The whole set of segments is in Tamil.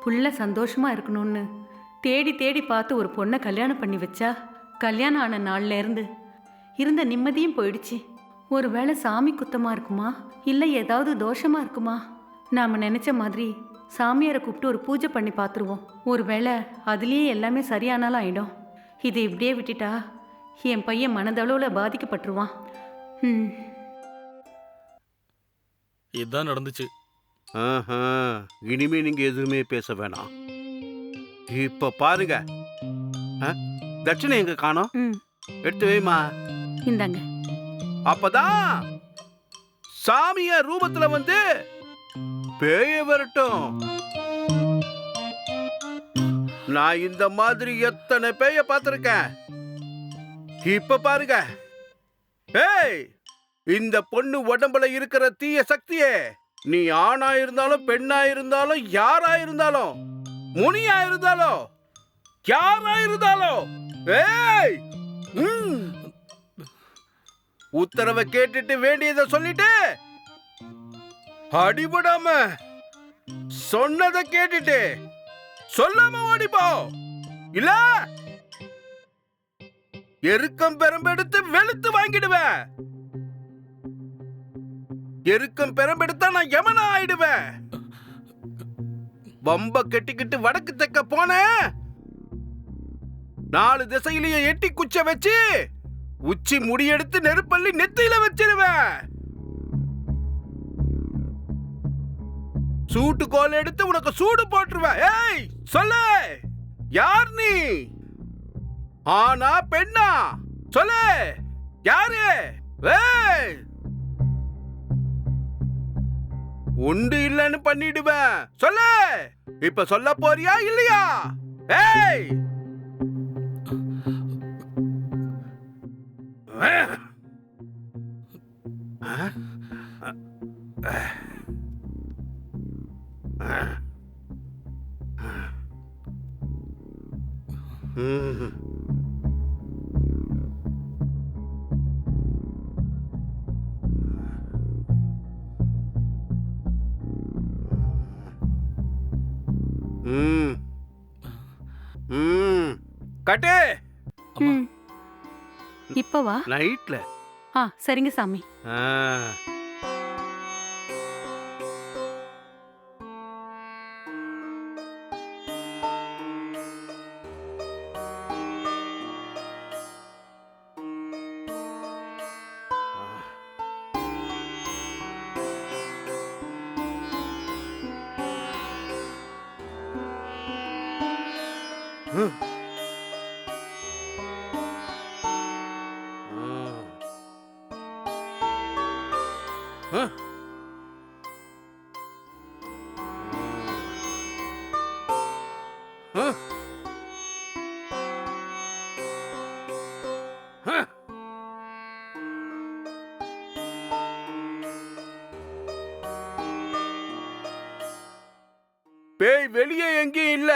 புள்ள சந்தோஷமா இருக்கணும்னு தேடி தேடி பார்த்து ஒரு பொண்ணை கல்யாணம் பண்ணி வச்சா கல்யாணம் ஆன நாள்ல இருந்து இருந்த நிம்மதியும் போயிடுச்சு. ஒருவேளை சாமி குத்தமா இருக்குமா இல்லை ஏதாவது தோஷமா இருக்குமா? நாம நினைச்ச மாதிரி சாமியாரை கூப்பிட்டு ஒரு பூஜை பண்ணி பார்த்துருவோம். ஒருவேளை அதுலேயே எல்லாமே சரியானாலும் ஆயிடும். இதை இப்படியே விட்டுட்டா என் பையன் மனதளவில் பாதிக்கப்பட்டுருவான். இதுதான் நடந்துச்சு. இனிமே நீங்க எதுவுமே பேச வேணாம். இப்ப பாருங்க, தட்சிணை எங்க காணோம்? எடுத்து வைமா. இந்தாங்க. அப்பதான் சாமிய ரூபத்துல வந்து பேய வரட்டும். நான் இந்த மாதிரி எத்தனை பேய பார்த்திருக்கேன். இப்ப பாருங்க, ஏய், இந்த பொண்ணு உடம்புல இருக்கிற தீய சக்தியே, நீ ஆணா இருந்தாலும் பெண்ணா இருந்தாலும் யாரா இருந்தாலும் முனியா இருந்தாலும் யாரா இருந்தாலும், ஏய், உத்தரவை கேட்டுட்டு வேண்டியதை சொல்லிட்டு அடிபடாம சொன்னதை கேட்டுட்டு சொல்லாம ஓடிப்போ. இல்ல எருக்கம் பெரம்பெடுத்து வெளுத்து வாங்கிடுவேன். எருக்கம் பெரம்பெடுத்தா நான் யமனா ஆயிடுவேன். பம்ப கட்டிக்கிட்டு வடக்கு தெக்க போன 4 திசையிலேயே எட்டி குச்ச வச்சு உச்சி முடியெடுத்து நெருப்பள்ளி நெத்தியில வச்சிருவேன். சூட்டு கோல் எடுத்து உனக்கு சூடு போட்டுருவேன். ஏய், சொல்லு, யார் நீ? ஆனா பெண்ணா? சொல்லு, யாரு? ஏய், உண்டு இல்லன்னு பண்ணிடுவேன். சொல்லு, இப்ப சொல்ல போறியா இல்லையா? ஏய், கட்டு. இப்பவா? நைட்ல. சரிங்க சாமி. பேய் வெளியே எங்கேயும் இல்ல,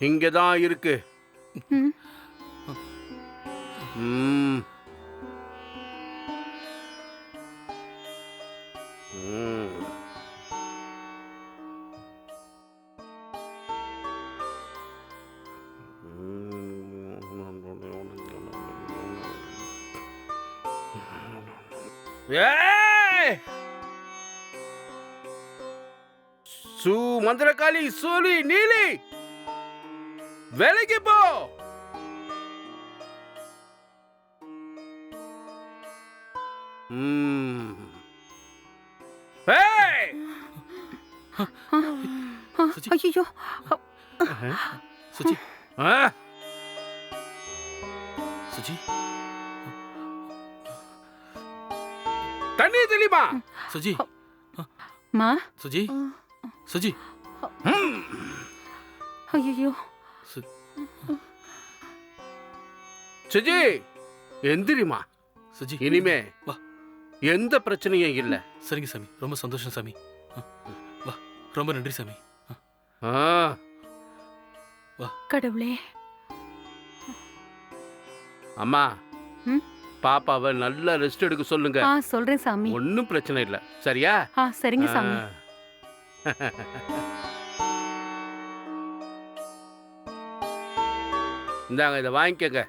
இங்கதான் இருக்கு. மந்திரகாளி, சூலி, நீலி, வேலைக்கு போ. ஐயோ, சுஜி, சுஜி, தண்ணி தெளிமா. சுஜி, மா. சுஜி, சுஜி. ஐயோ, சுஜி, எந்திரிமா. சுஜி, இனிமே வா, எந்த பிரச்சனையும் இல்ல. சரிங்க சாமி, ரொம்ப சந்தோஷம் சாமி. வா, ரொம்ப நன்றி சாமி. வா. கடவுளே. அம்மா, பாப்பாவை நல்லா ரெஸ்ட் எடுக்க சொல்லுங்க. சொல்றேன் சாமி. ஒன்னும் பிரச்சனை இல்ல, சரியா? சரிங்க சாமி. இந்தாங்க இதை வாங்கிக்கங்க.